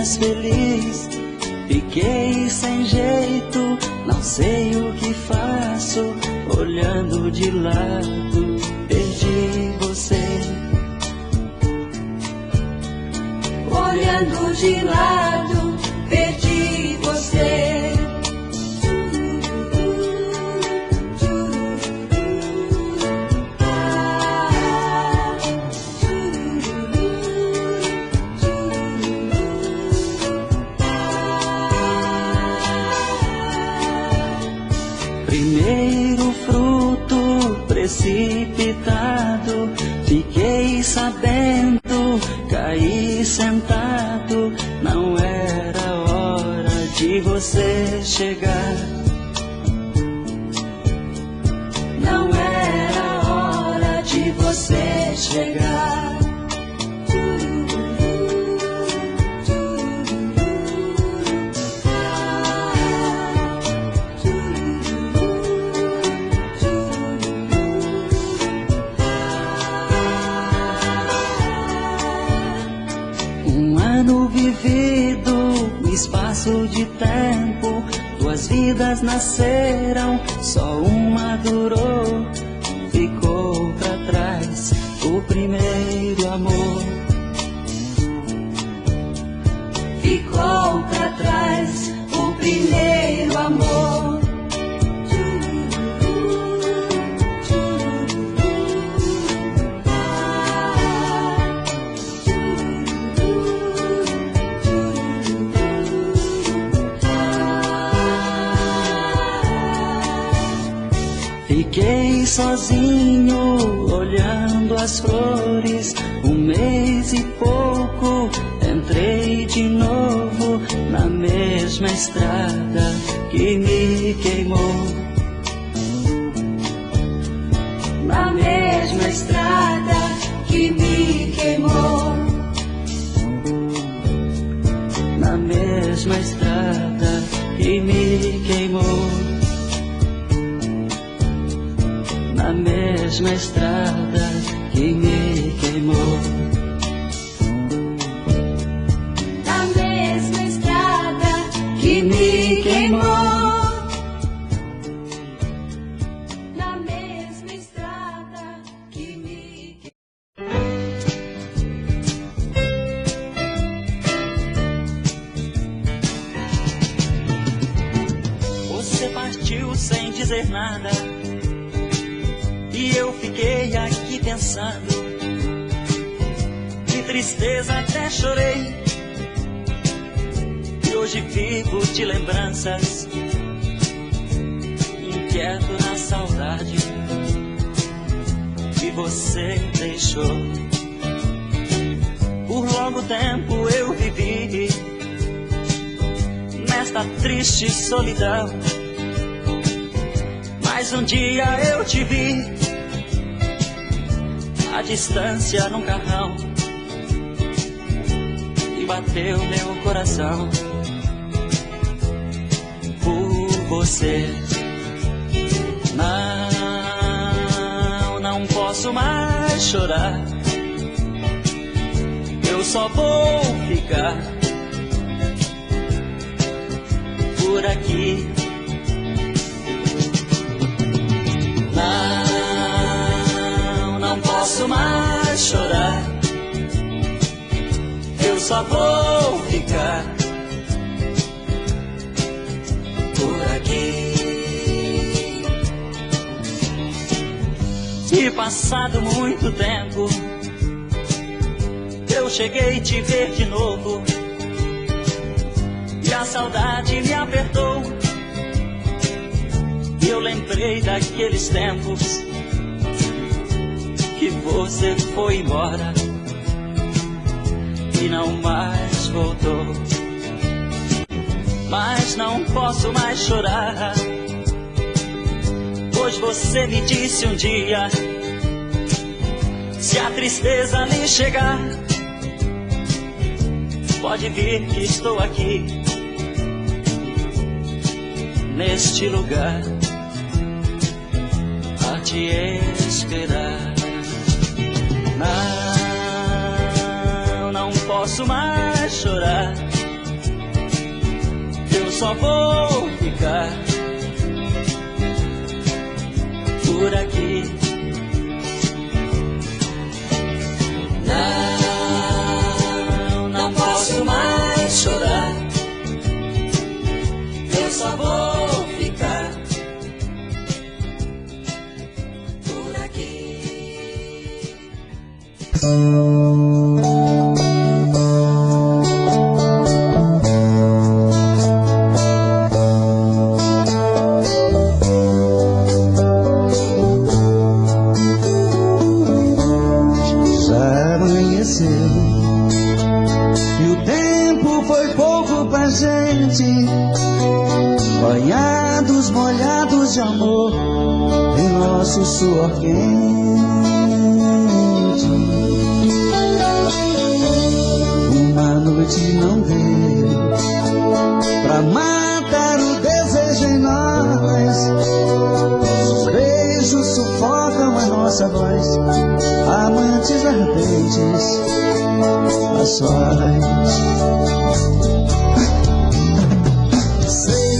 mais feliz. Fiquei sem jeito, não sei o que faço. Olhando de lado, perdi você. Olhando de lado, perdi você. Primeiro fruto precipitado, fiquei sabendo, caí sentado. Não era hora de você chegar. Não era hora de você chegar. Um ano vivido, um espaço de tempo. Duas vidas nasceram, só uma durou. Ficou pra trás o primeiro amor. Ficou pra trás o primeiro amor. Fiquei sozinho, olhando as flores. Um mês e pouco, entrei de novo na mesma estrada que me queimou. Na mesma estrada que me queimou. Na mesma estrada que me queimou. Na mesma estrada que me queimou. Na mesma estrada que me queimou. Na mesma estrada que me Você partiu sem dizer nada, e eu fiquei aqui pensando. Que tristeza, até chorei. E hoje vivo de lembranças, inquieto na saudade que você deixou. Por longo tempo eu vivi nesta triste solidão, mas um dia eu te vi à distância num carrão, e bateu meu coração por você. Não posso mais chorar, eu só vou ficar por aqui. Não posso mais chorar, eu só vou ficar por aqui. E passado muito tempo, eu cheguei te ver de novo, e a saudade me apertou. E eu lembrei daqueles tempos que você foi embora e não mais voltou. Mas não posso mais chorar, pois você me disse um dia: se a tristeza lhe chegar, pode vir que estou aqui, neste lugar, a te esperar. Não posso mais chorar, só vou ficar por aqui. Não posso mais chorar. Eu só vou ficar por aqui. Já amanheceu e o tempo foi pouco pra gente, banhados, molhados de amor em nosso suor quente. Uma noite não veio pra matar o desejo em nós. Os beijos sufocam a nossa voz, amantes ardentes, a sós. Sei,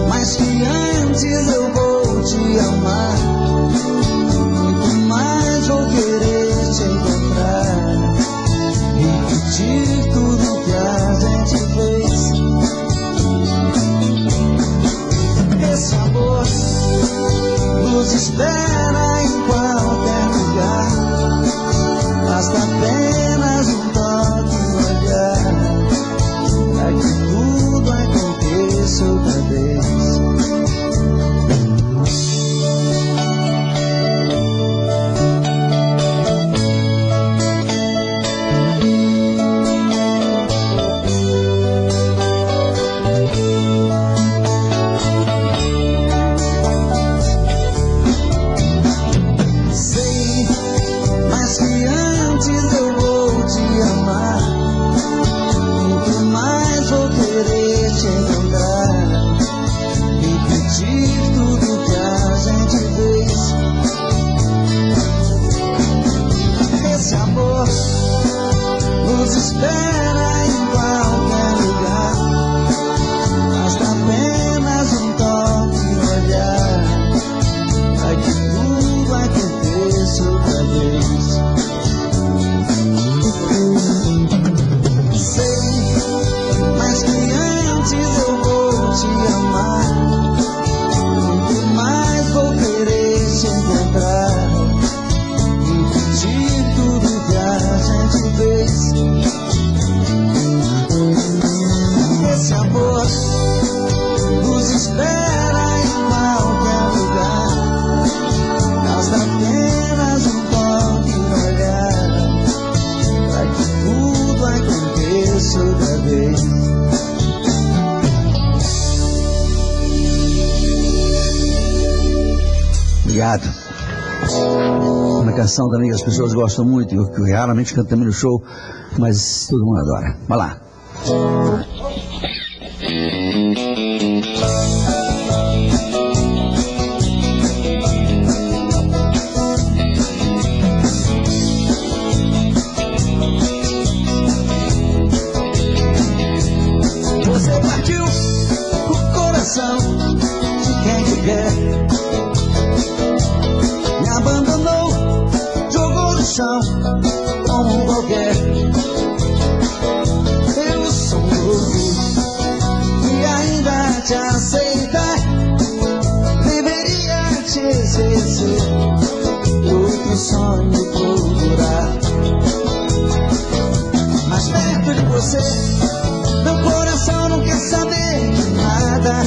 mas que antes eu vou te amar, muito mais vou querer te encontrar e repetir tudo que a gente fez. Esse amor nos espera em qualquer lugar, basta apenas um toque no olhar, pra que tudo aconteça outra vez. Obrigado. Uma canção também que as pessoas gostam muito, eu raramente canto também no show, mas todo mundo adora. Vai lá. Você partiu o coração de quem te quer, me abandonou, jogou no chão como um qualquer. Eu sou louco e ainda te aceitar, deveria te esquecer, outro sonho procurar. Mas perto de você, meu coração não quer saber de nada,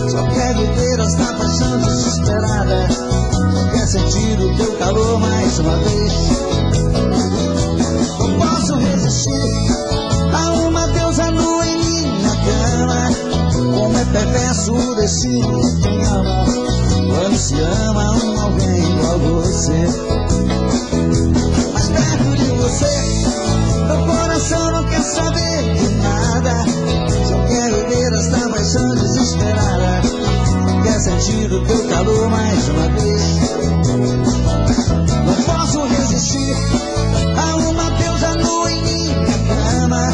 só quer viver esta paixão desesperada, só quer sentir o teu calor mais uma vez. Não posso resistir a uma deusa nua em minha cama, como é perverso o destino de quem ama, quando se ama alguém igual você. Mas perto de você, meu coração não quer saber de nada, só quer viver esta paixão desesperada, quer sentir o teu calor mais uma vez. Não posso resistir a uma deusa nua em minha cama,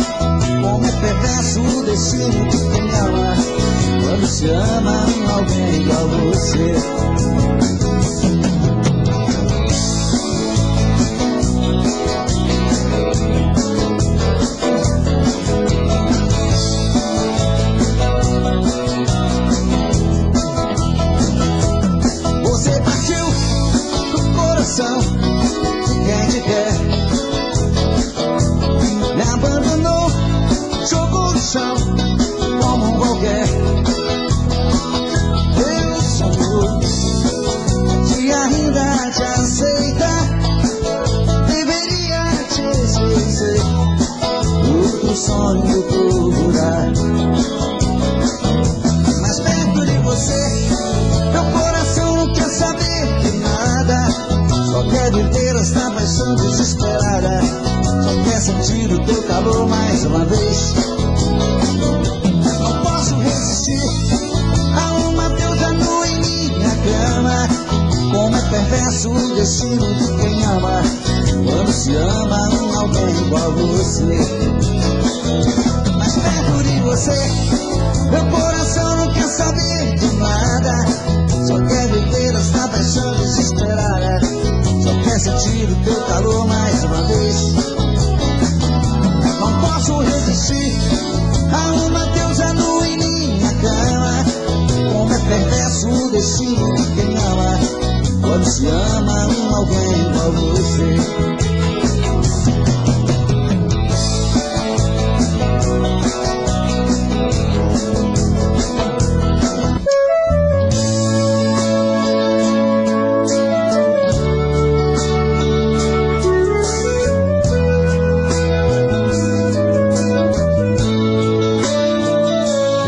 como é perverso o destino de quem ama, quer viver esta paixão desesperada, só quer sentir o teu calor mais uma vez. Não posso resistir a uma deusa nua em minha cama. Como é perverso o destino de quem ama, quando se ama alguém igual a você. Mas perto de você, meu coração não quer saber de nada, só quer viver esta paixão desesperada, só quer sentir o teu calor mais uma vez. Não posso resistir a uma deusa nua em minha cama. Como é perverso o destino de quem ama, quando se ama alguém igual a você.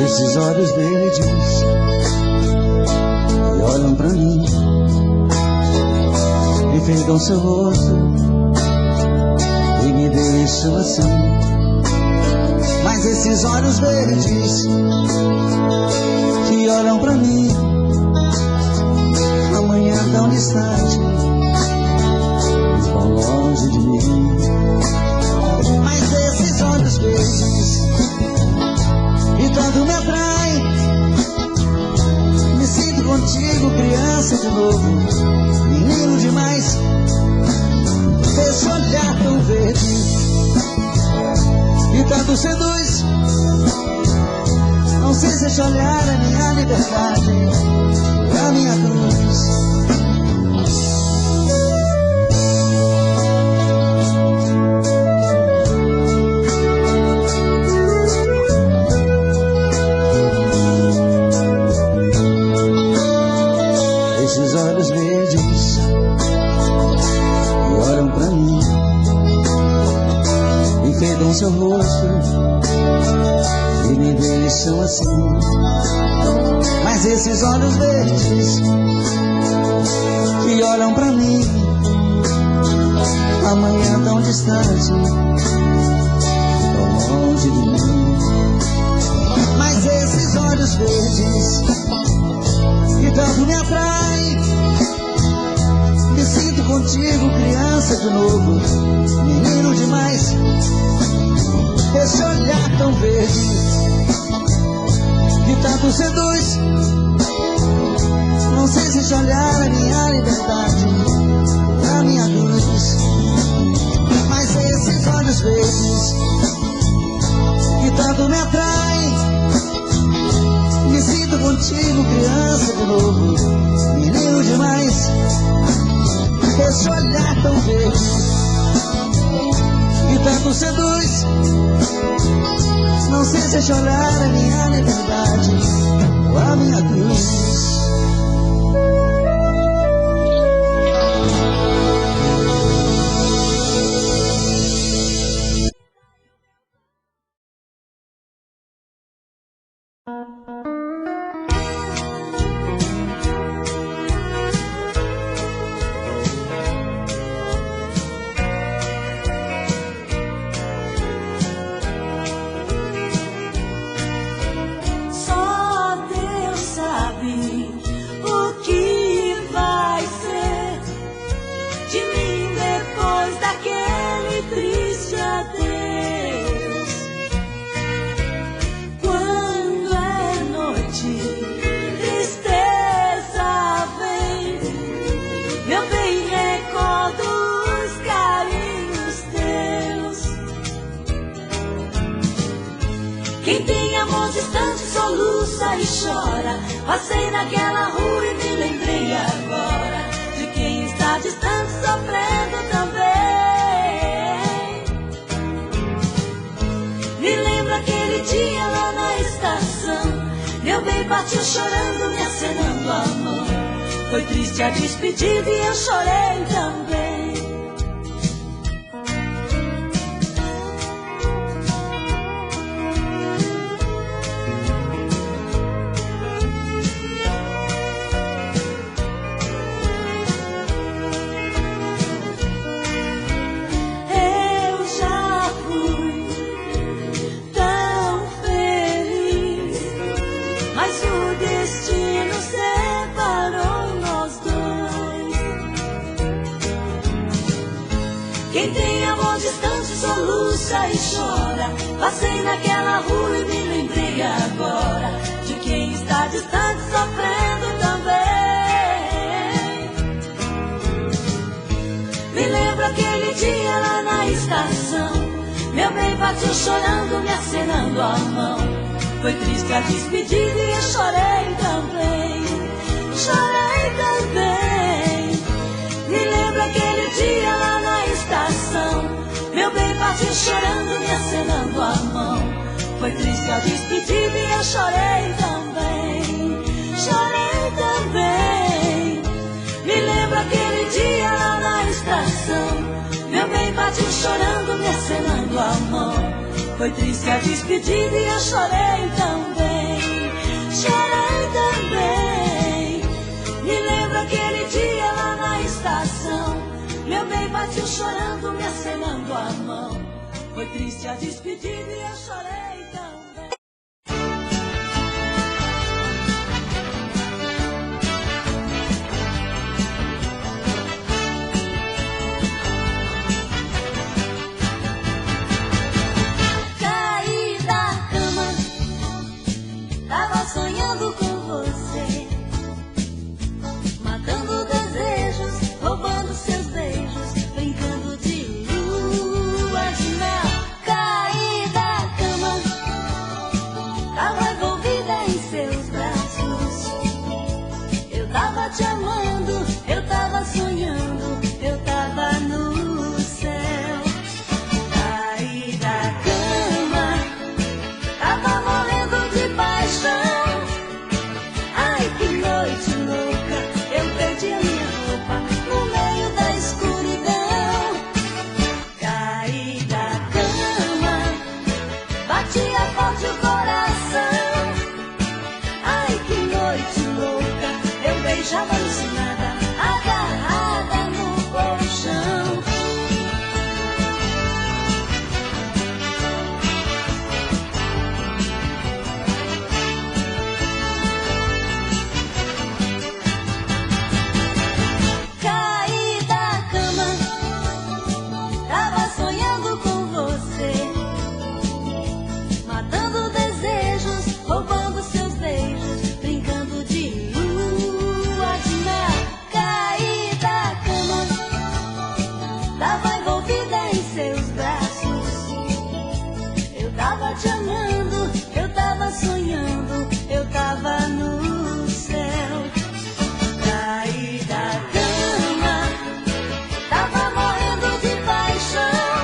Esses olhos verdes que olham pra mim, enfeitam seu rosto e me deixam assim. Mas esses olhos verdes que olham pra mim, amanhã tão distante, tão longe de mim. Mas esses olhos verdes e tanto me atrai, me sinto contigo, criança de novo, menino demais. Esse olhar tão verde e tanto seduz, não sei se esse olhar é minha liberdade, é a minha cruz. Esses olhos verdes que olham pra mim, enfeitam seu rosto e me deixam assim. Mas esses olhos verdes que olham pra mim, amanhã tão distante, tão longe de mim. Mas esses olhos verdes que tanto me atrai, me sinto contigo, criança de novo, menino demais. Esse olhar tão verde que tanto seduz, não sei se esse olhar é minha liberdade, é a minha cruz. Mas esses olhos verdes que tanto me atrai, me sinto contigo, criança de novo, menino demais. Esse olhar tão verde que tanto seduz, não sei se esse olhar é minha liberdade ou a minha cruz. Quem tem amor distante soluça e chora. Passei naquela rua e me lembrei agora de quem está distante sofrendo também. Me lembro aquele dia lá na estação, meu bem partiu chorando, me acenando a mão. Foi triste a despedida e eu chorei também. Quem tem amor distante soluça e chora. Passei naquela rua e me lembrei agora de quem está distante sofrendo também. Me lembro aquele dia lá na estação, meu bem partiu chorando, me acenando a mão. Foi triste a despedida e eu chorei também. Chorei também. Me lembro aquele dia lá na estação, meu bem partiu chorando, me acenando a mão. Foi triste a despedida e eu chorei também. Chorei também. Me lembro aquele dia lá na estação, meu bem partiu chorando, me acenando a mão. Foi triste a despedida e eu chorei também. Chorei também. Me lembro aquele dia lá na estação, meu bem partiu chorando, me acenando a mão. Foi triste a despedida e eu chorei também. Caí da cama, tava sonhando com você, matando desejos, roubando seus beijos, brincando de lua de mel. Caí da cama, tava envolvida em seus braços. Eu tava te amando, eu tava sonhando, eu tava no céu. Caí da cama, tava morrendo de paixão. Ai, que noite louca, eu perdi a minha roupa no meio da escuridão. Caí da cama, batia forte o coração. Ai, que noite louca, eu beijava alucinada, agarrada no colchão. Caí da cama, tava sonhando com você, matando desejos, roubando seus beijos, brincando de lua de mel. Caí da cama, tava envolvida em seus braços. Eu tava te amando, eu tava sonhando, eu tava no céu. Caí da cama, tava morrendo de paixão.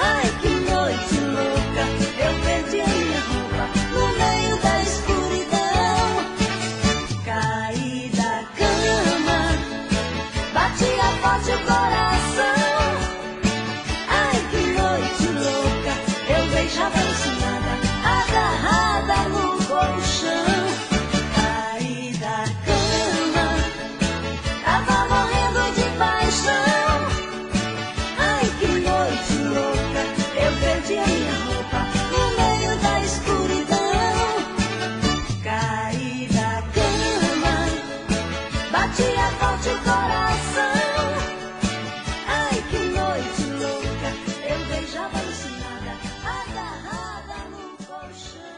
Ai, que noite louca, eu perdi a minha roupa no meio da escuridão. Caí da cama, batia forte o coração. Ai, que noite louca, eu beijava alucinada, agarrada no colchão. Caí da cama, tava morrendo de paixão. Ai, que noite louca, eu perdi a minha roupa no meio da escuridão. Caí da cama, batia forte o coração. Ai, que noite louca, eu beijava alucinada, agarrada no colchão.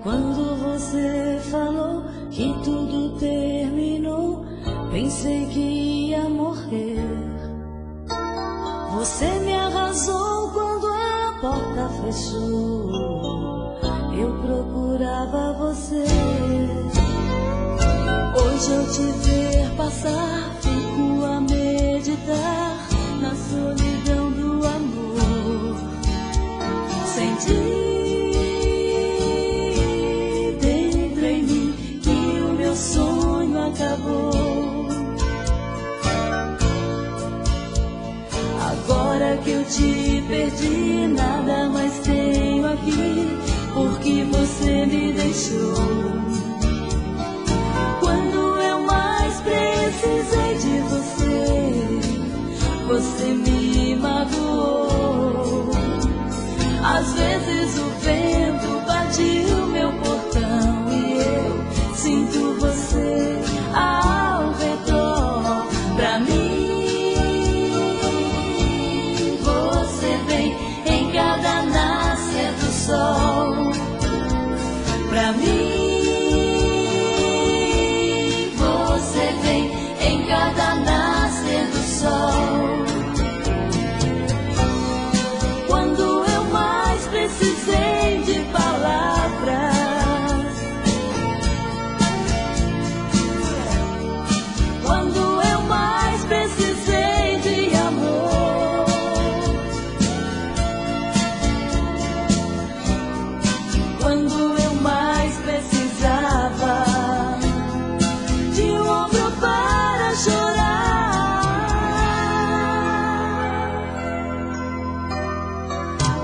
Quando você falou que tudo terminou, pensei que ia morrer. Você me arrasou quando a porta fechou. Eu procurava você. Hoje ao te ver passar, fico a meditar na solidão do amor. Senti dentro em mim que o meu sonho acabou. Agora que eu te perdi, nada mais tenho aqui, porque você me deixou. Quando eu mais precisei de você, você me magoou. Às vezes o vento bate o meu portão e eu sinto você ao redor. Pra mim, você vem em cada nascer do sol. Pra mim, você vem em cada nascer do sol. Quando eu mais precisei de palavras, quando eu mais precisei de amor, quando eu mais precisava de um ombro para chorar.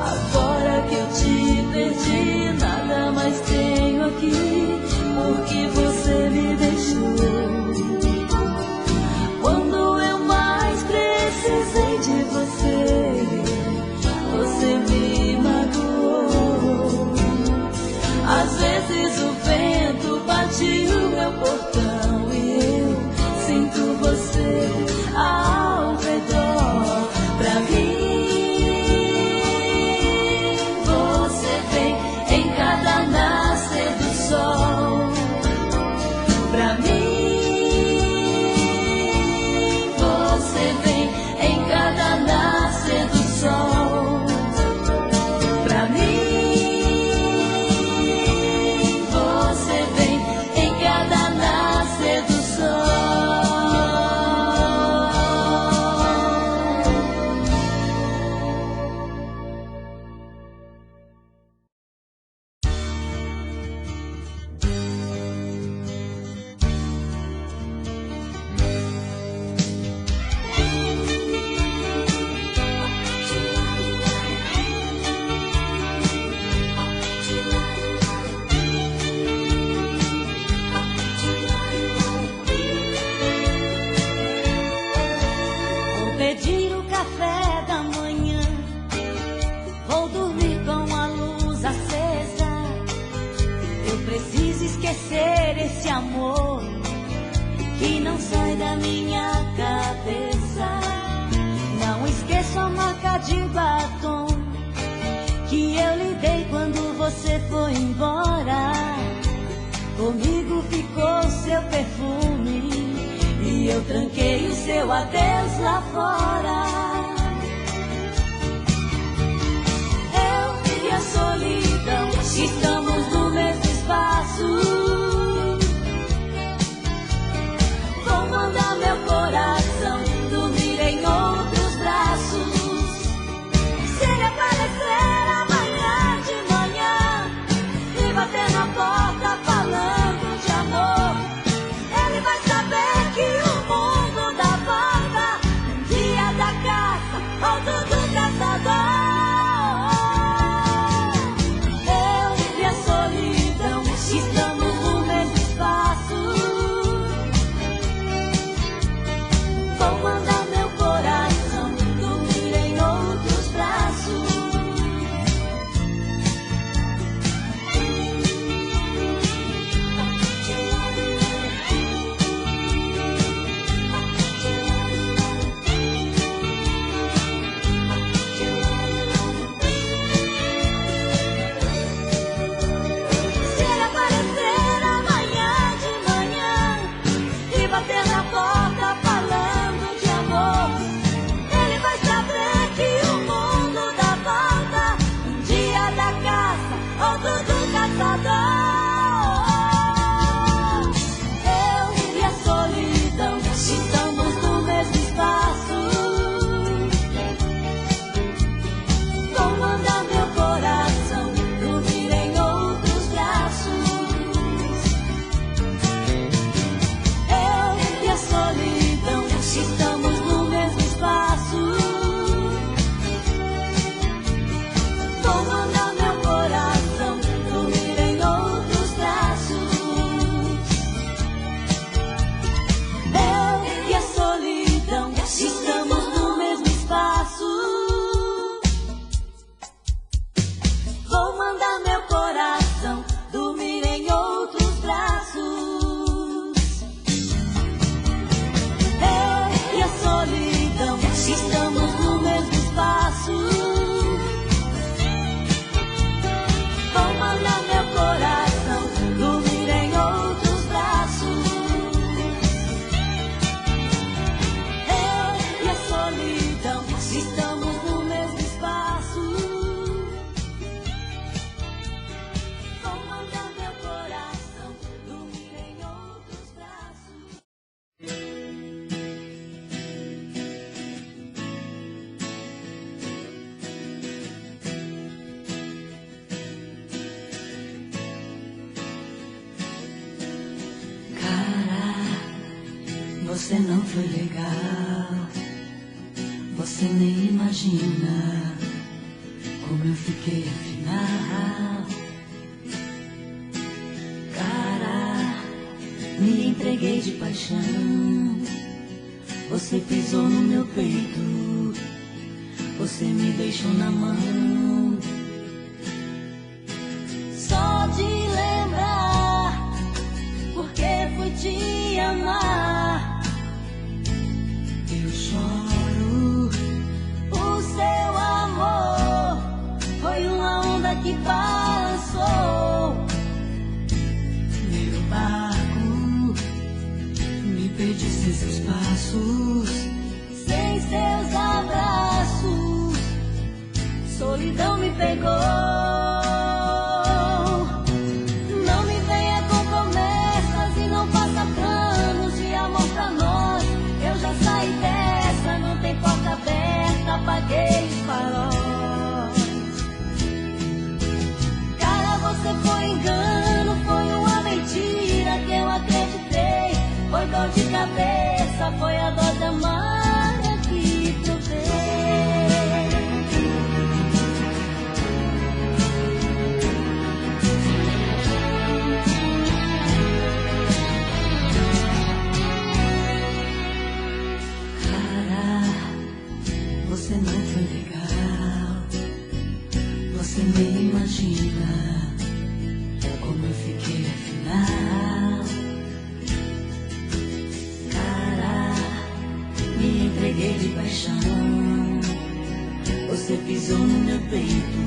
Agora que eu te perdi, nada mais tenho aqui, porque você me deixou. Quando eu mais precisei de você, você me magoou. Às vezes o vento bate o meu portão e eu sinto você ao redor. Pra mim, você vem em cada nascer do sol. Pra mim, você vem em cada nascer do sol. Pra mim, você vem em cada nascer do sol. Vou pedir o café da manhã, vou dormir com a luz acesa. Eu preciso esquecer esse amor que não sai da minha cabeça. Não esqueço a marca de batom que eu lhe dei quando você foi embora. Comigo ficou seu perfume e eu tranquei o seu adeus lá fora. Eu e a solidão estamos no mesmo espaço. Vou mandar meu coração dormir em outros braços. Se ele aparecer amanhã de manhã e bater na porta falando de amor, ele vai saber que o mundo dá volta. Um dia daqui Você não foi legal, você nem imagina como eu fiquei afinal. Cara, me entreguei de paixão, você pisou no meu peito, você me deixou na mão. Só de lembrar, porque fui te amar, eu choro. O seu amor foi uma onda que balançou meu barco, me perdi sem seus passos, sem seus abraços, solidão me pegou. Não me venha com promessas e não faça planos de amor pra nós. Eu já saí dessa, não tem porta aberta, apaguei os faróis. Cara, você foi engano, foi uma mentira que eu acreditei. Foi dor de cabeça, foi a dose amarga que provei. Você não foi legal, você nem imagina como eu fiquei afinal. Cara, me entreguei de paixão, você pisou no meu peito,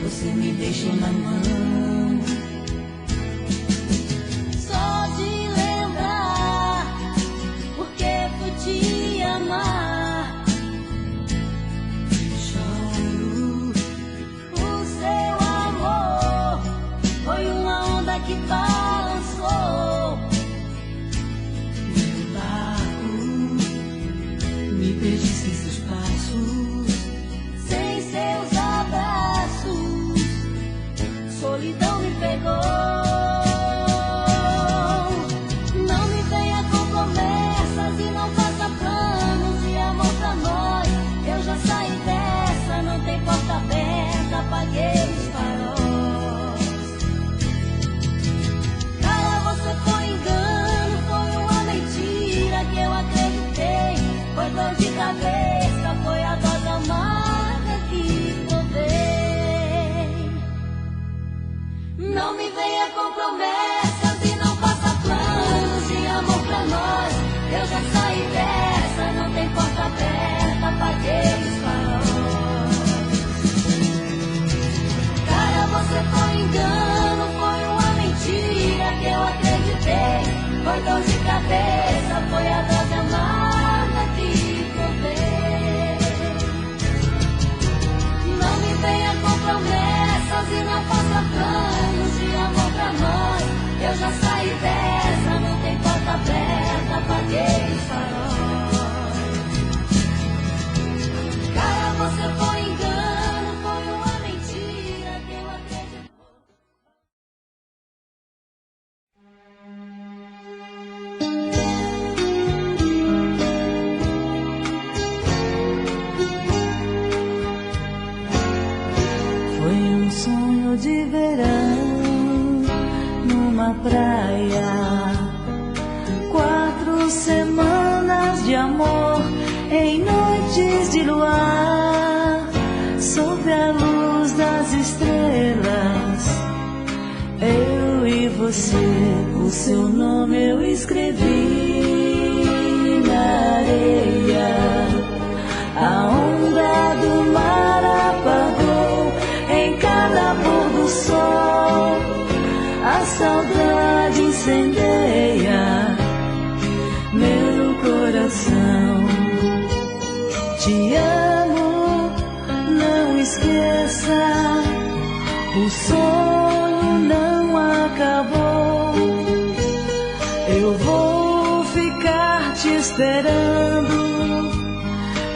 você me deixou na mão. Só de lembrar, porque fui te amar, que balançou meu barco, me perdi sem seus passos, sem seus abraços, solidão me pegou. Não me venha com promessas e não faça planos de amor pra nós. Eu já saí dessa, não tem porta aberta, apaguei os faróis. Foi engano, foi uma mentira que eu acreditei. Foi dor de cabeça, foi a dose amarga que provei. Não me venha com promessas e não faça planos de amor pra nós. Eu já saí dessa, não tem porta aberta, apaguei os faróis. Cara, você foi engano, foi uma mentira que eu acreditei. Foi dor de cabeça, foi a dose amarga que provei. Não me venha com promessas e não faça planos de amor pra nós. Eu já saí dessa, não tem porta aberta, apaguei os faróis. Cara, você foi engano, foi uma mentira que eu acreditei. De verão numa praia, 4 semanas de amor em noites de luar, sob a luz das estrelas, eu e você, o seu nome eu escrevi na areia. A onda do mar apagou em cada pôr do sol, a saudade incendeia meu coração. Te amo, não esqueça, o sonho não acabou. Eu vou ficar te esperando,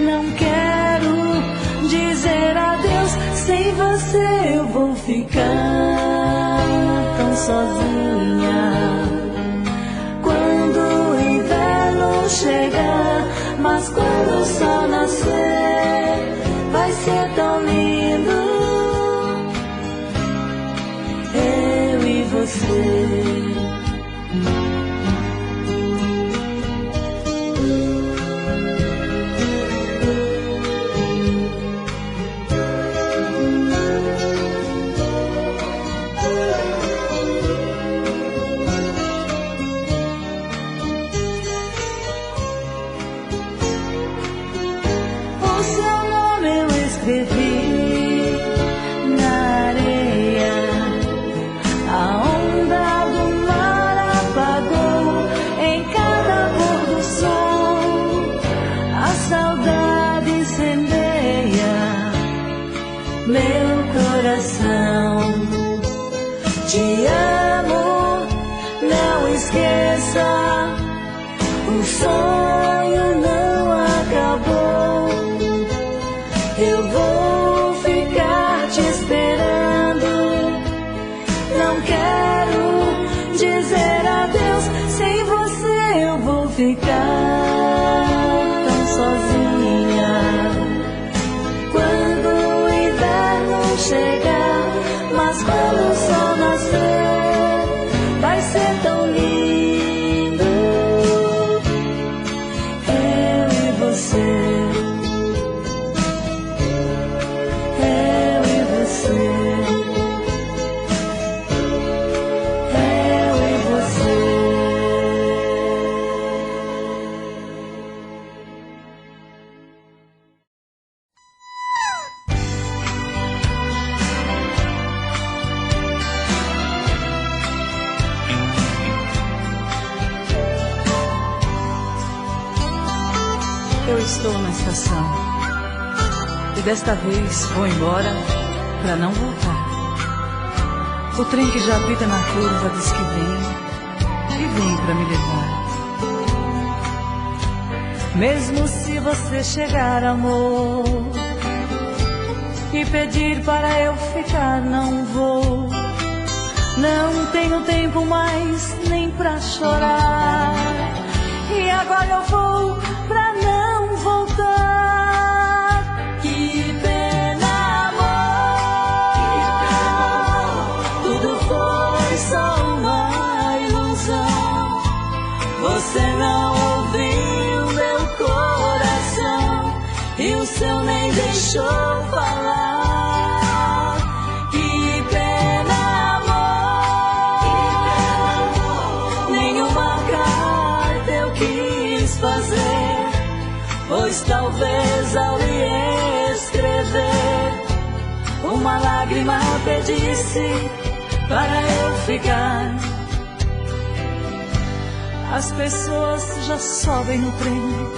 não quero dizer adeus. Sem você eu vou ficar tão sozinha. Quando o inverno chegar, mas quando o sol nascer, vai ser tão lindo, eu e você. Escrevi na areia, a onda do mar apagou em cada pôr do sol, a saudade incendeia meu coração. Te amo, não esqueça, o sonho não acabou. Eu vou ficar te esperando, não quero dizer adeus, sem você eu vou ficar tão sozinha. Quando o inverno chegar, mas quando o sol nascer, vai ser tão lindo, eu e você. Eu estou na estação e desta vez vou embora para não voltar. O trem que já apita na curva diz que vem e vem para me levar. Mesmo se você chegar, amor, e pedir para eu ficar, não vou. Não tenho tempo mais nem pra chorar, e agora eu vou pra não voltar. Que pena, amor, tudo foi só uma ilusão. Você não ouviu meu coração e o seu nem deixou falar. Que pena, amor, nenhuma carta eu quis fazer, pois talvez ao lhe escrever, uma lágrima pedisse para eu ficar. As pessoas já sobem no trem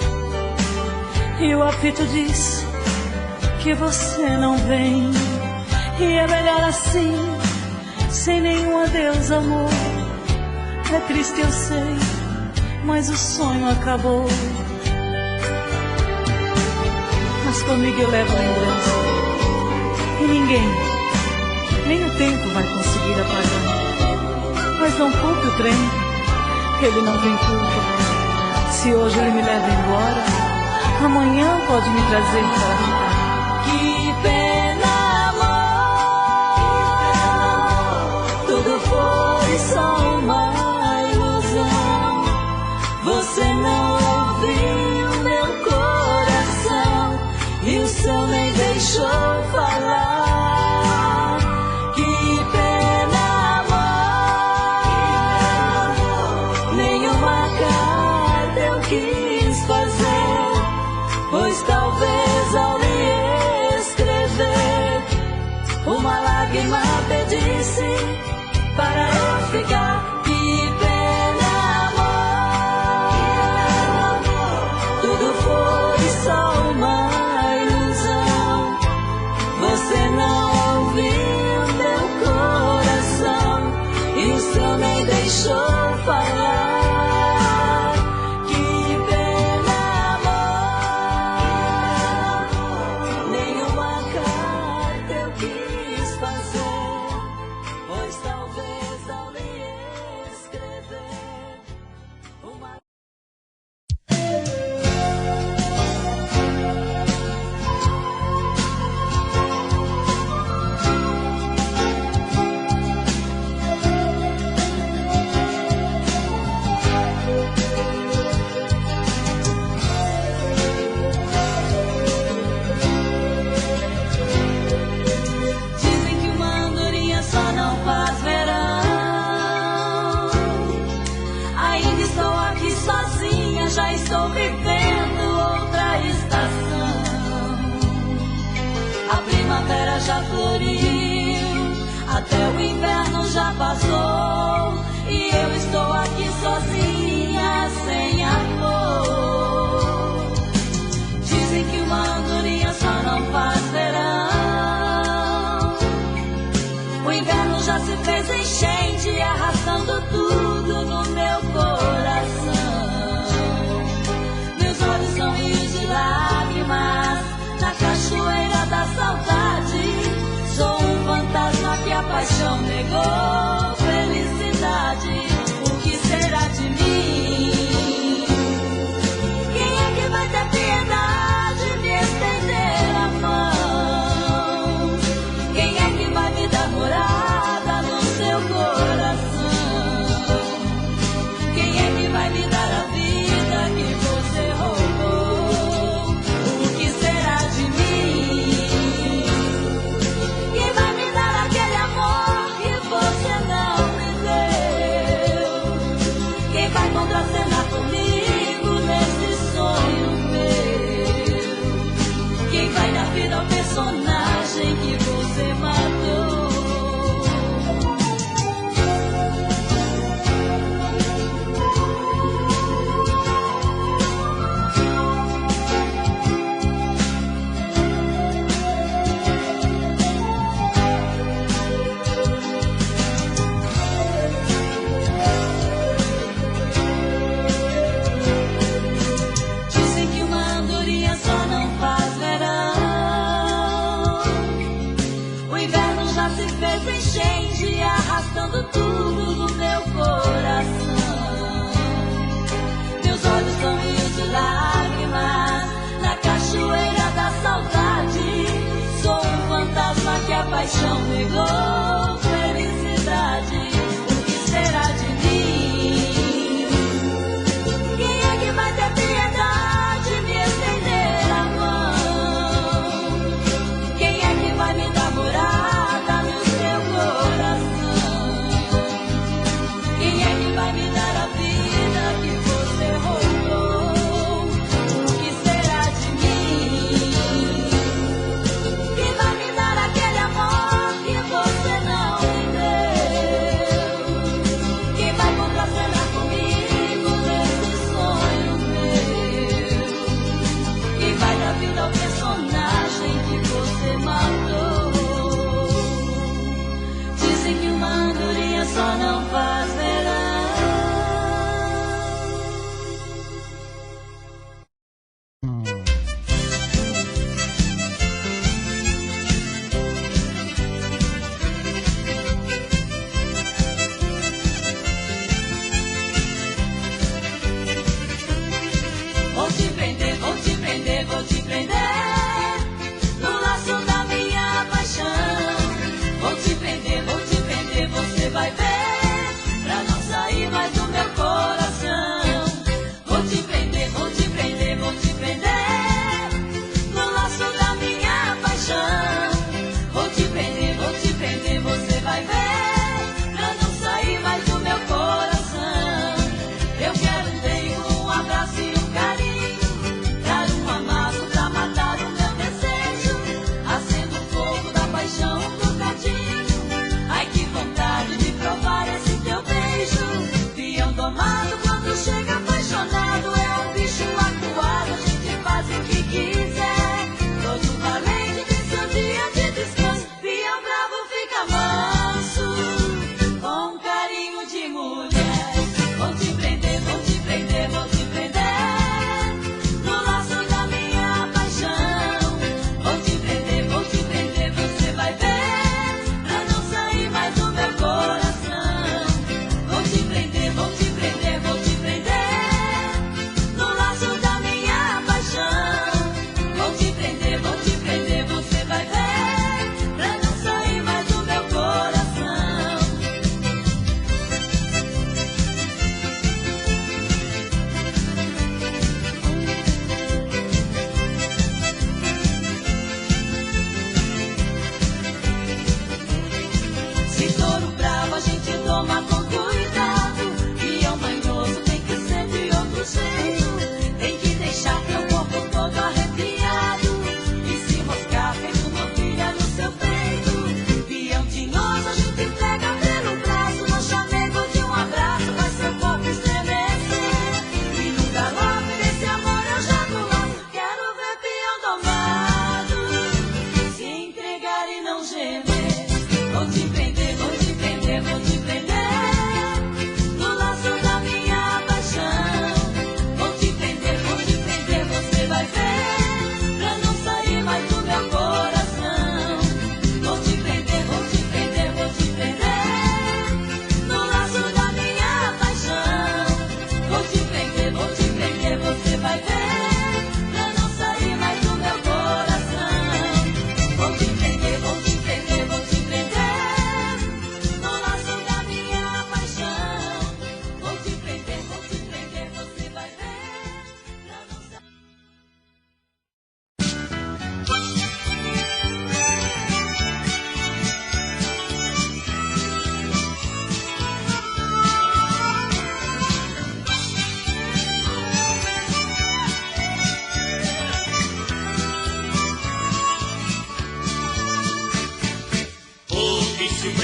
e o apito diz que você não vem. E é melhor assim, sem nenhum adeus, amor. É triste, eu sei, mas o sonho acabou. Mas comigo eu levo lembrança, e ninguém, nem o tempo vai conseguir apagar. Mas não culpe o trem, ele não tem culpa. Se hoje ele me leva embora, amanhã pode me trazer para ficar. Que pena, amor, tudo foi só uma ilusão. Você não ouviu meu coração e o seu nem deixou falar. Que pena, amor, nenhuma carta eu quis fazer, pois talvez ao lhe olhos são rios de lágrimas, na cachoeira da saudade. Sou um fantasma que a paixão negou. Felicidade, o que será de mim? Quem é que vai ter piedade, me estender a mão? Quem é que vai me dar morada no seu coração? Quem é que vai me dar a vida que você roubou? O que será de mim? Quem vai me dar aquele amor que você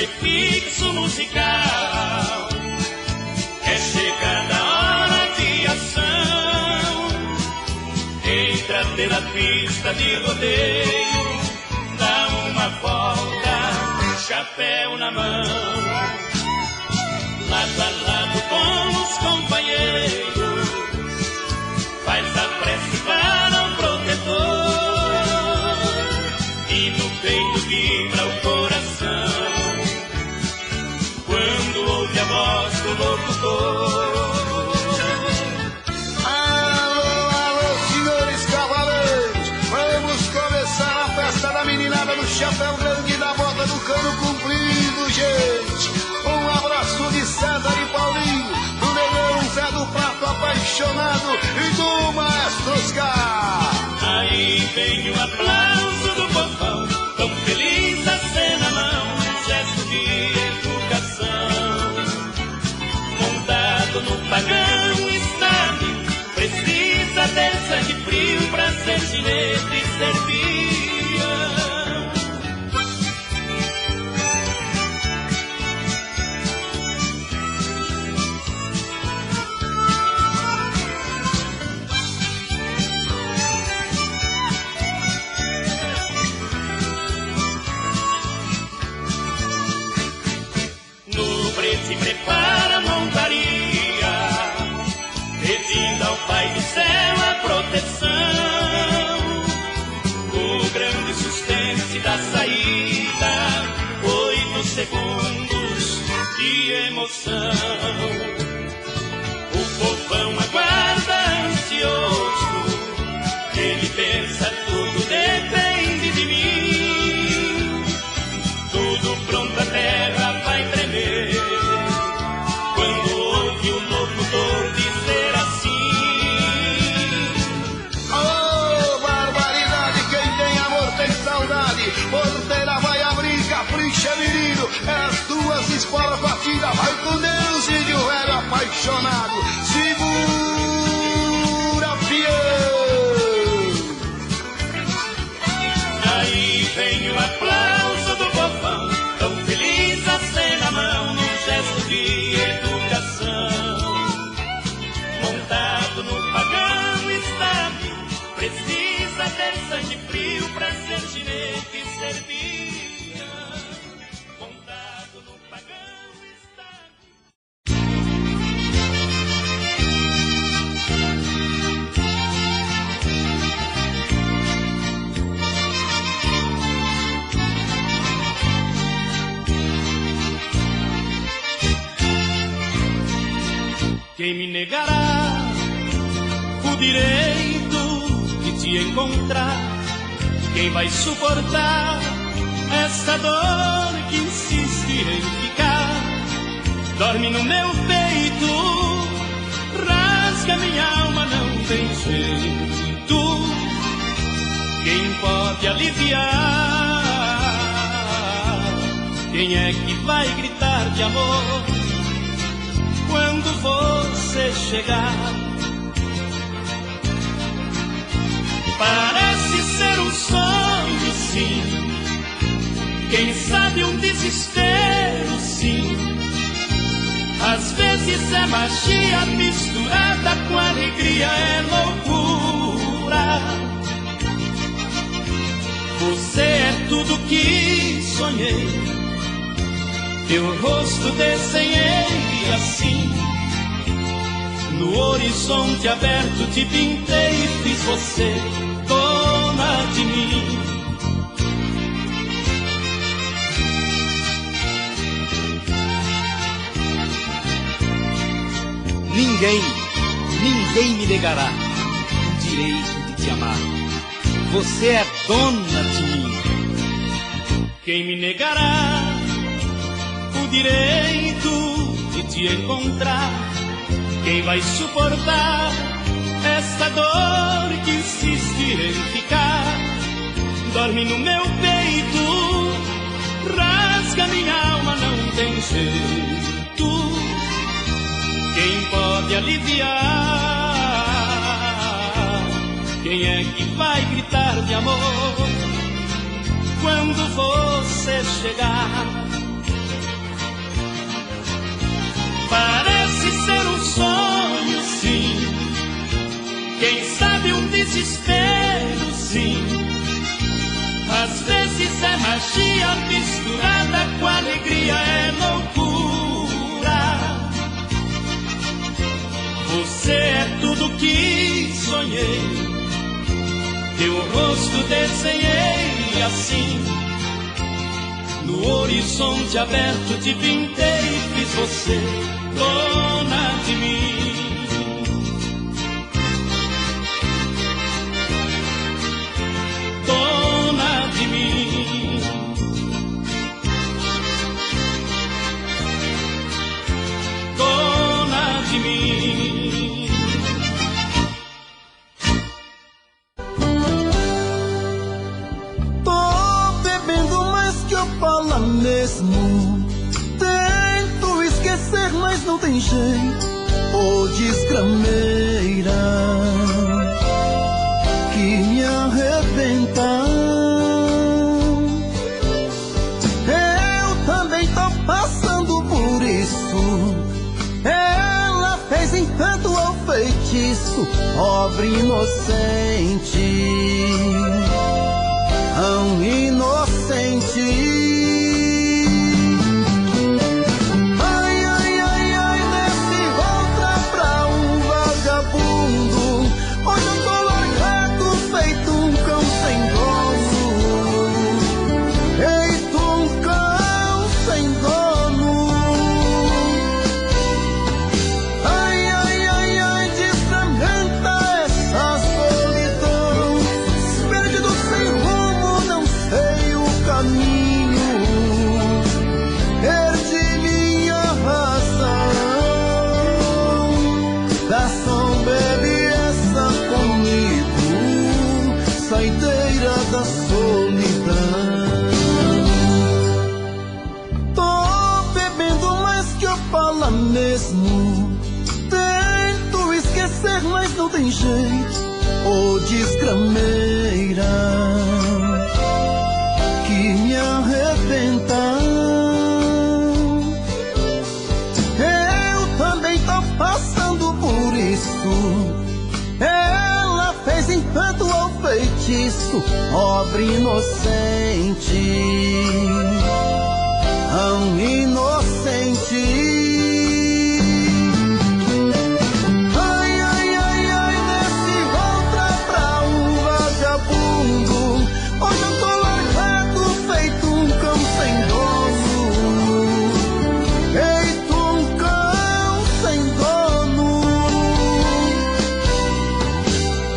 prefixo musical. É chegada a hora de ação. Entra pela pista de rodeio, dá uma volta, chapéu na mão. Lado a lado com os companheiros, faz a prece para o protetor. E no peito vibra o coração quando ouve a voz do locutor. Meninada no chapéu grande, da bota do cano comprido, gente. Um abraço de César e Paulinho, do Negão, Zé do Prato apaixonado e do Maestro Oscar. Aí vem o aplauso do povão, tão feliz a ser na mão, um gesto de educação. Montado no pagão estádio, precisa ter sangue frio pra ser ginete e servir. Se prepara a montaria, pedindo ao Pai do Céu a proteção. O grande sustente da saída, 8 segundos de emoção. O povão aguarda ansioso, ele pensa tudo depende de mim. Tudo pronto, a terra vai tremer quando ouve o locutor dizer assim: oh, barbaridade, quem tem amor tem saudade. Porteira vai abrir, capricha menino, é as duas escolas batidas. Vai com Deus, índio velho apaixonado, segura fiel. Aí vem o aplauso do povão, tão feliz a ser na mão, num gesto de educação. Montado no pagão estádio, precisa ter sangue frio pra ser ginete e servir. Montado no pagão estádio. Quem me negará o direito de te encontrar? Quem vai suportar essa dor que insiste em ficar? Dorme no meu peito, rasga minha alma, não tem jeito. Quem pode aliviar? Quem é que vai gritar de amor quando você chegar? Parece ser um sonho, sim. Quem sabe um desespero, sim. Às vezes é magia misturada com alegria, é loucura. Você é tudo que sonhei, teu rosto desenhei assim. No horizonte aberto te pintei e fiz você dona de mim. Ninguém me negará o direito de te amar. Você é dona de mim. Quem me negará o direito de te encontrar? Quem vai suportar essa dor que insiste em ficar? Dorme no meu peito, rasga minha alma, não tem jeito. Quem pode aliviar? Quem é que vai gritar de amor quando você chegar? Parece ser um sonho, sim. Quem sabe um desespero, sim. Às vezes é magia misturada com alegria, é loucura. Você é tudo que sonhei, teu rosto desenhei assim. No horizonte aberto te pintei, fiz você dona de mim. Dona de mim. Dona de mim. Tô bebendo mais que eu falo mesmo. Tento esquecer, mas não tem jeito. Ô desgrameira que me arrebenta. Eu também tô passando por isso. Ela fez encanto ao feitiço, pobre inocente, tão inocente. Ai, ai, ai, ai, nesse volta pra um vagabundo. Hoje eu tô largado, feito um cão sem dono. Feito um cão sem dono. Ai, ai, ai, ai, desfragmenta essa solidão. Perdido sem rumo, não sei o caminho. Perdi minha razão. Garçom, bebe essa comigo, saideira da solidão. Tô bebendo mais que eu falo mesmo. Tento esquecer, mas não tem jeito. Ô desgrameira que me arrebenta. Eu também tô passando por isso. Ela fez encanto ao feitiço, pobre inocente, tão inocente. Ai, ai, ai, ai, nesse volta pra um vagabundo. Hoje eu tô largado, feito um cão sem dono. Feito um cão sem dono.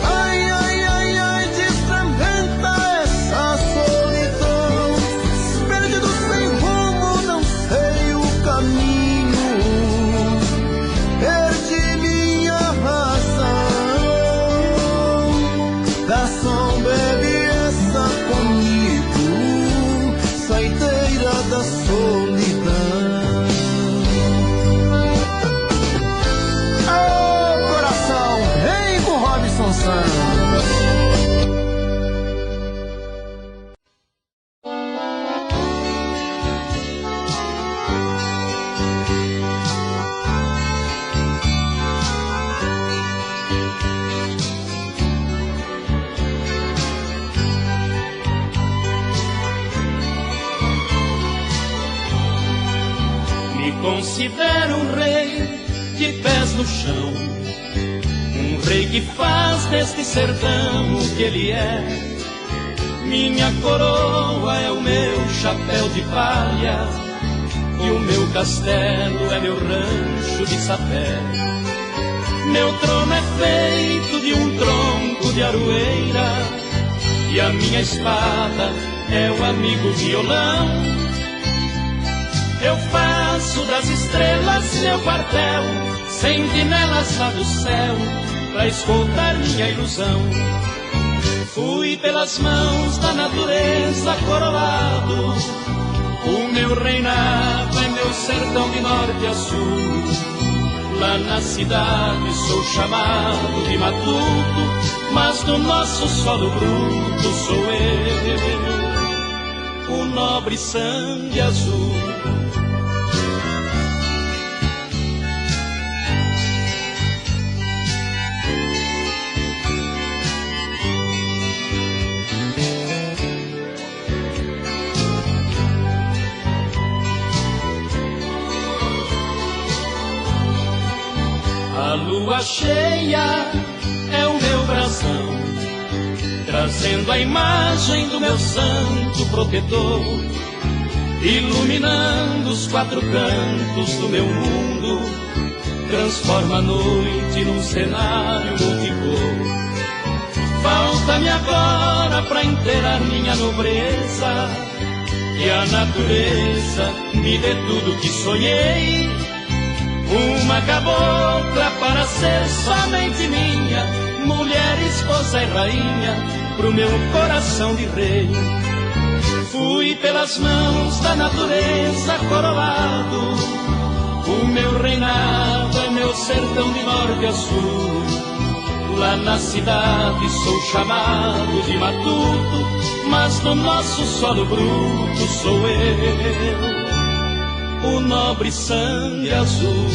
Ai, ai, ai, ai, desfragmenta essa solidão. Perdido sem rumo, não sei o caminho. Perdi minha razão. Garçom, bebe essa comigo, saideira da solidão. Ô coração, vem com Robson Santos. Me considero um rei de pés no chão, um rei que faz deste sertão o que ele é. Minha coroa é o meu chapéu de palha, e o meu castelo é meu rancho de sapé. Meu trono é feito de um tronco de aroeira, e a minha espada é o amigo violão. Eu faço das estrelas meu quartel, sentinelas lá do céu, pra escoltar minha ilusão. Fui pelas mãos da natureza coroado, o meu reinado é meu sertão de norte a sul. Lá na cidade sou chamado de matuto, mas no nosso solo bruto sou eu, o nobre sangue azul. lua cheia é o meu brasão, trazendo a imagem do meu santo protetor, iluminando os quatro cantos do meu mundo, transforma a noite num cenário multicor. Falta-me agora pra inteirar minha nobreza, que a natureza me dê tudo que sonhei, uma cabocla para ser somente minha, mulher, esposa e rainha, pro meu coração de rei. Fui pelas mãos da natureza coroado, o meu reinado é meu sertão de norte a sul. Lá na cidade sou chamado de matuto, mas no nosso solo bruto sou eu, o nobre sangue azul.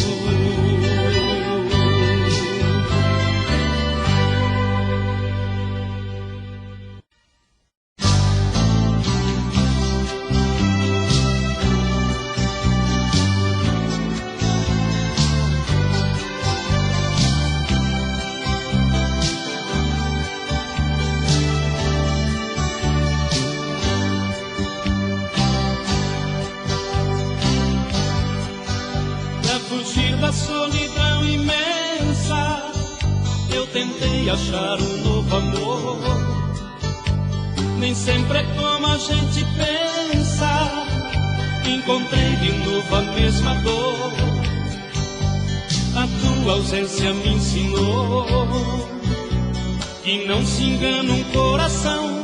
Solidão imensa, eu tentei achar um novo amor. Nem sempre é como a gente pensa, encontrei de novo a mesma dor. A tua ausência me ensinou que não se engana um coração.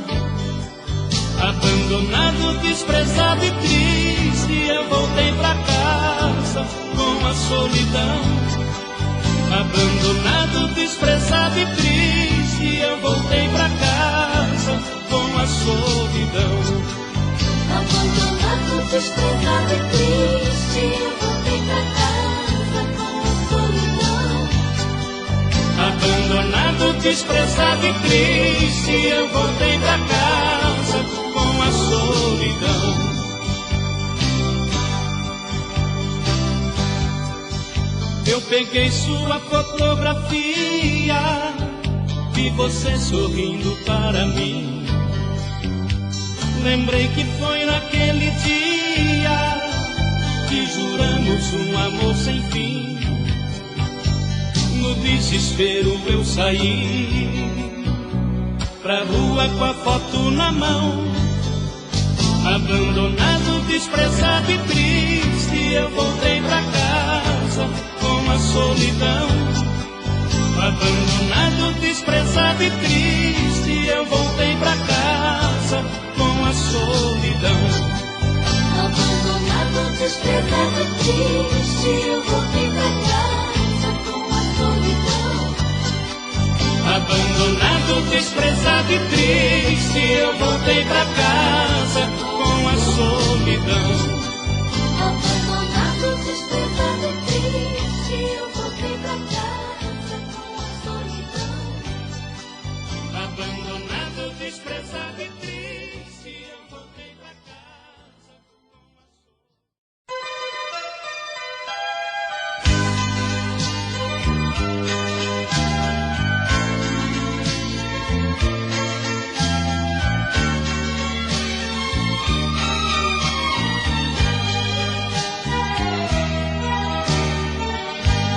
Abandonado, desprezado e triste, eu voltei pra casa com a solidão. Abandonado, desprezado e triste, eu voltei pra casa com a solidão. Abandonado, desprezado e triste, eu voltei pra casa com a solidão. Abandonado, desprezado e triste, eu voltei pra casa com a solidão. Eu peguei sua fotografia, vi você sorrindo para mim. Lembrei que foi naquele dia que juramos um amor sem fim. No desespero eu saí pra rua com a foto na mão. Abandonado, desprezado e triste, eu voltei pra casa com a solidão. Abandonado, desprezado e triste, eu voltei pra casa com a solidão. Abandonado, desprezado e triste, eu voltei pra casa com a solidão. Abandonado, desprezado e triste, eu voltei pra casa com a solidão. Abandonado, desprezado e triste, eu voltei pra casa com a solidão. Abandonado, desprezado e triste, eu voltei pra casa com a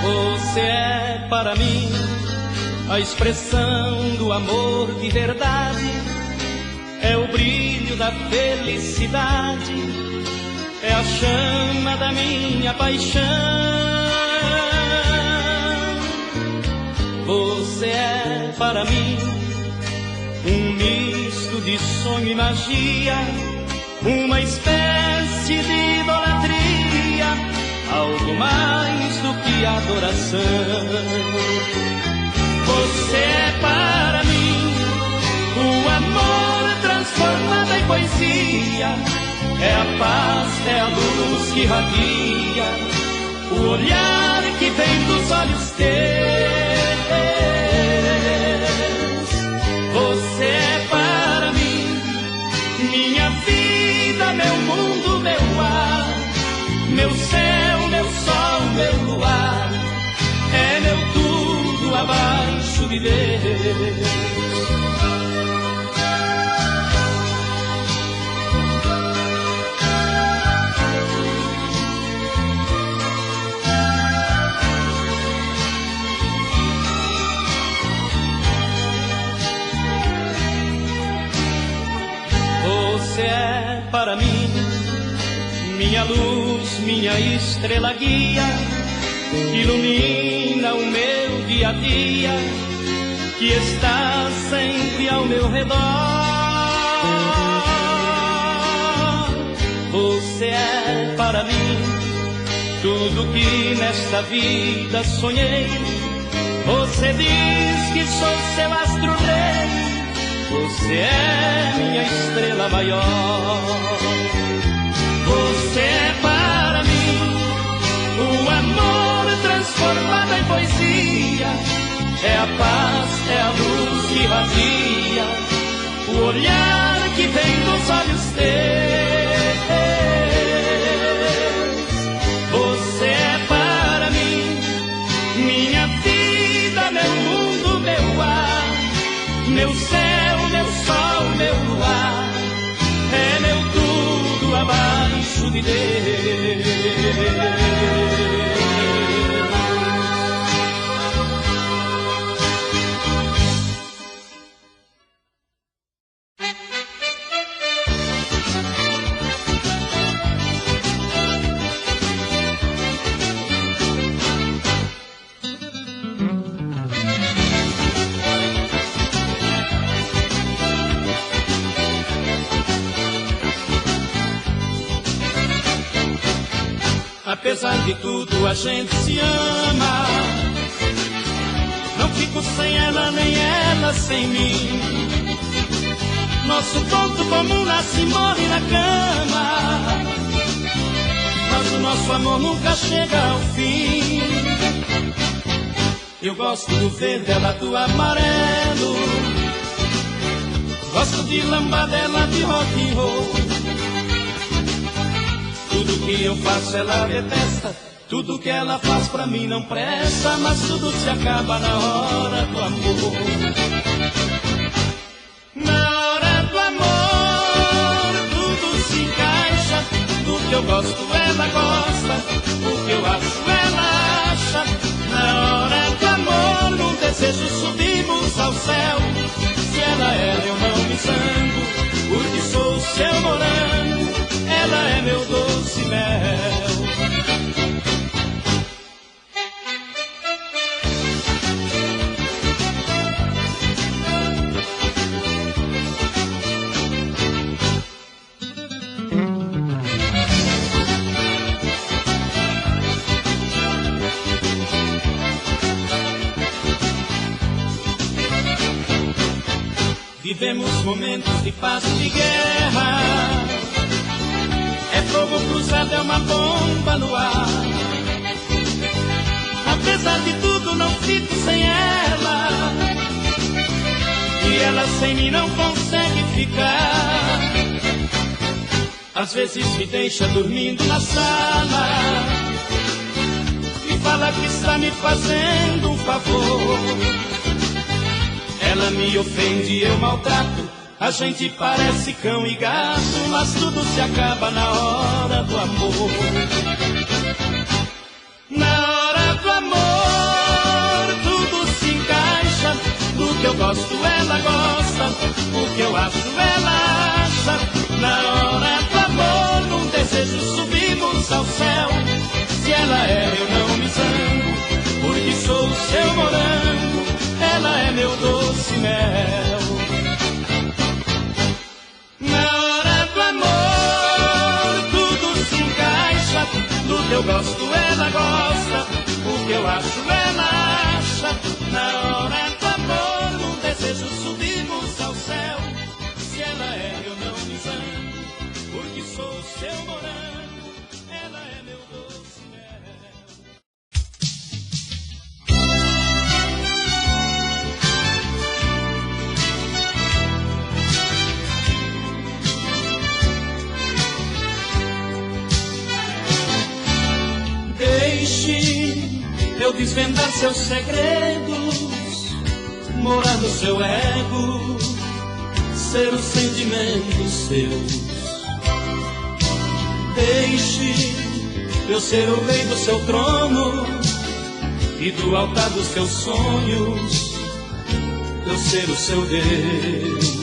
Você é para mim a expressão do amor de verdade, é o brilho da felicidade, é a chama da minha paixão. Você é para mim um misto de sonho e magia, uma espécie de idolatria, algo mais do que adoração. Você é para mim o amor transformado em poesia, é a paz, é a luz que irradia, o olhar que vem dos olhos teus. Você é para mim minha vida, meu mundo, meu ar, meu céu, meu sol, meu luar, é meu tudo, viver. Você é para mim minha luz, minha estrela guia, que ilumina o meu dia a dia, que está sempre ao meu redor. Você é para mim tudo que nesta vida sonhei. Você diz que sou seu astro-rei, você é minha estrela maior. Você é para mim o amor transformado em poesia, é a paz, é a luz que irradia, o olhar que vem dos olhos teus. Você é para mim minha vida, meu mundo, meu ar, meu céu, meu sol, meu luar, é meu tudo abaixo de Deus. Apesar de tudo a gente se ama, não fico sem ela nem ela sem mim. Nosso ponto comum nasce e morre na cama, mas o nosso amor nunca chega ao fim. Eu gosto do verde, ela do amarelo, gosto de lambadela, de rock and roll. Tudo que eu faço ela detesta, tudo que ela faz pra mim não presta, mas tudo se acaba na hora do amor. Na hora do amor tudo se encaixa, do que eu gosto ela gosta, o que eu acho ela acha. Na hora do amor num desejo subimos ao céu, se ela é eu não me zango, porque sou seu morango, ela é meu doce mel. Vivemos momentos de paz e de guerra, é fogo cruzado, é uma bomba no ar. Apesar de tudo não fico sem ela, e ela sem mim não consegue ficar. Às vezes me deixa dormindo na sala e fala que está me fazendo um favor. Ela me ofende e eu maltrato, a gente parece cão e gato, mas tudo se acaba na hora do amor. Na hora do amor tudo se encaixa, do que eu gosto ela gosta, o que eu acho ela acha. Na hora do amor num desejo subimos ao céu, se ela é eu não me zango, porque sou o seu morango, ela é meu doce mel. Na hora do amor tudo se encaixa, do que eu gosto ela gosta, o que eu acho ela acha. Na hora do amor num desejo subimos ao céu, se ela é eu não me zango, porque sou o seu morango, ela é meu doce mel. Deixe eu desvendar seus segredos, morar no seu ego, ser os sentimentos seus. Deixe eu ser o rei do seu trono e do altar dos seus sonhos eu ser o seu Deus.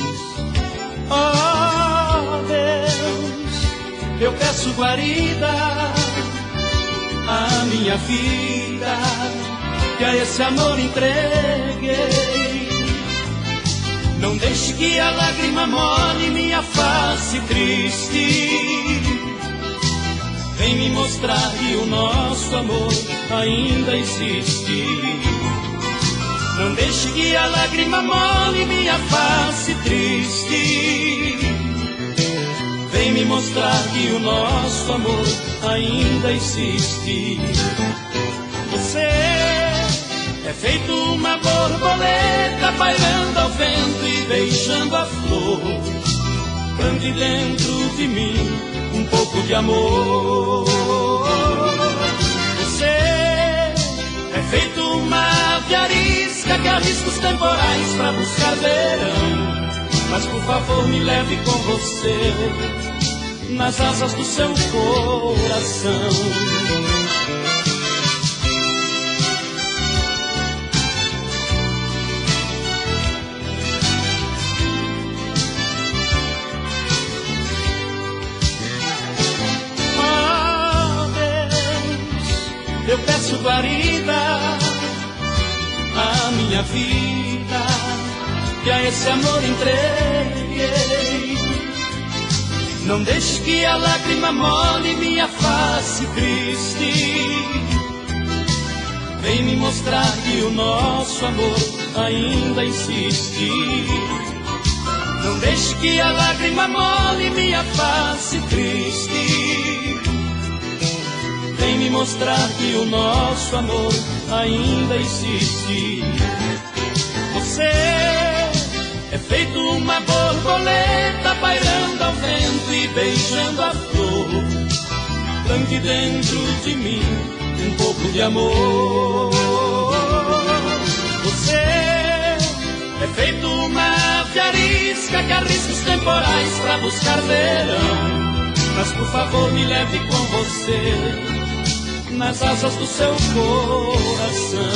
Oh Deus, eu peço guarida à minha vida, que a esse amor entreguei. Não deixe que a lágrima molhe minha face triste. Vem me mostrar que o nosso amor ainda existe. Não deixe que a lágrima molhe minha face triste. Vem me mostrar que o nosso amor ainda existe. Você é feito uma borboleta pairando ao vento e beijando a flor. Plante dentro de mim um pouco de amor. Você é feito uma ave arisca que arrisca os temporais pra buscar verão. Mas por favor me leve com você nas asas do seu coração. Eu peço guarida à minha vida, que a esse amor entreguei. Não deixe que a lágrima molhe minha face triste. Vem me mostrar que o nosso amor ainda existe. Não deixe que a lágrima molhe minha face triste. Vem me mostrar que o nosso amor ainda existe. Você é feito uma borboleta pairando ao vento e beijando a flor. Plante dentro de mim um pouco de amor. Você é feito uma ave arisca que arrisca os temporais pra buscar verão. Mas por favor me leve com você nas asas do seu coração.